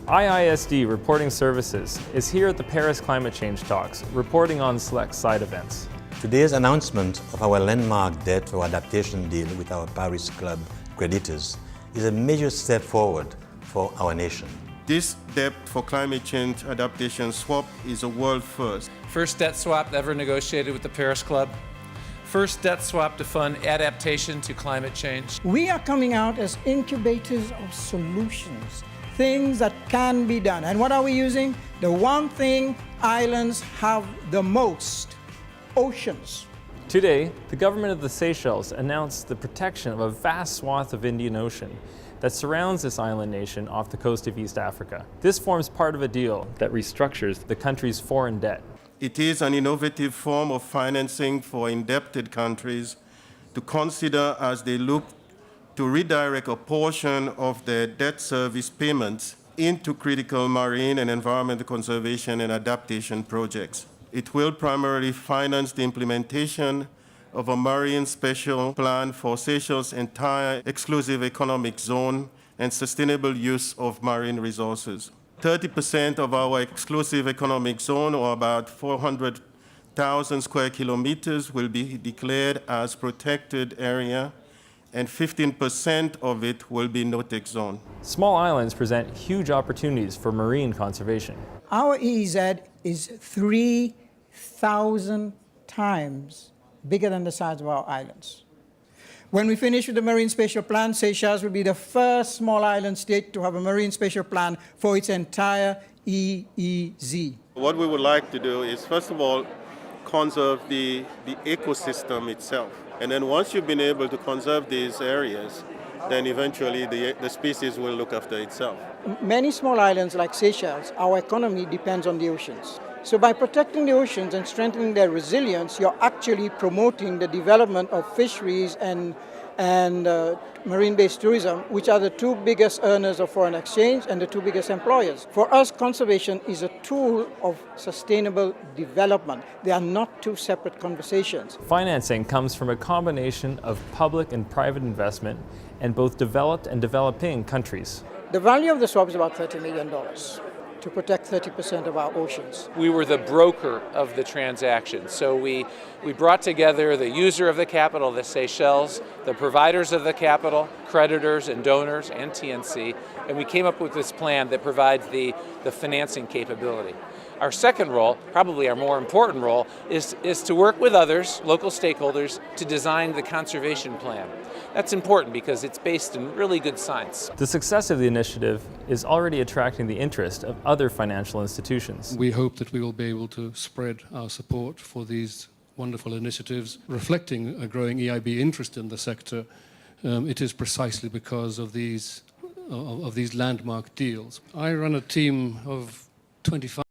IISD Reporting Services is here at the Paris Climate Change Talks, reporting on select side events. Today's announcement of our landmark debt for adaptation deal with our Paris Club creditors is a major step forward for our nation. This debt for climate change adaptation swap is a world first. First debt swap ever negotiated with the Paris Club. First debt swap to fund adaptation to climate change. We are coming out as incubators of solutions, things that can be done. And what are we using? The one thing islands have the most: oceans. Today, the government of the Seychelles announced the protection of a vast swath of Indian Ocean that surrounds this island nation off the coast of East Africa. This forms part of a deal that restructures the country's foreign debt. It is an innovative form of financing for indebted countries to consider as they look to redirect a portion of their debt service payments into critical marine and environmental conservation and adaptation projects. It will primarily finance the implementation of a marine special plan for Seychelles' entire exclusive economic zone and sustainable use of marine resources. 30% of our exclusive economic zone, or about 400,000 square kilometers, will be declared as protected area, and 15% of it will be no-take zone. Small islands present huge opportunities for marine conservation. Our EEZ is 3,000 times bigger than the size of our islands. When we finish with the Marine Spatial Plan, Seychelles will be the first small island state to have a Marine Spatial Plan for its entire EEZ. What we would like to do is, first of all, conserve the ecosystem itself. And then once you've been able to conserve these areas, then eventually the species will look after itself. Many small islands like Seychelles, our economy depends on the oceans. So by protecting the oceans and strengthening their resilience, you're actually promoting the development of fisheries and marine-based tourism, which are the two biggest earners of foreign exchange and the two biggest employers. For us, conservation is a tool of sustainable development. They are not two separate conversations. Financing comes from a combination of public and private investment in both developed and developing countries. The value of the swap is about $30 million. To protect 30% of our oceans. We were the broker of the transaction. So we brought together the user of the capital, the Seychelles, the providers of the capital, creditors and donors, and TNC, and we came up with this plan that provides the financing capability. Our second role, probably our more important role, is to work with others, local stakeholders, to design the conservation plan. That's important because it's based in really good science. The success of the initiative is already attracting the interest of other financial institutions. We hope that we will be able to spread our support for these wonderful initiatives, reflecting a growing EIB interest in the sector. It is precisely because of these landmark deals. I run a team of 25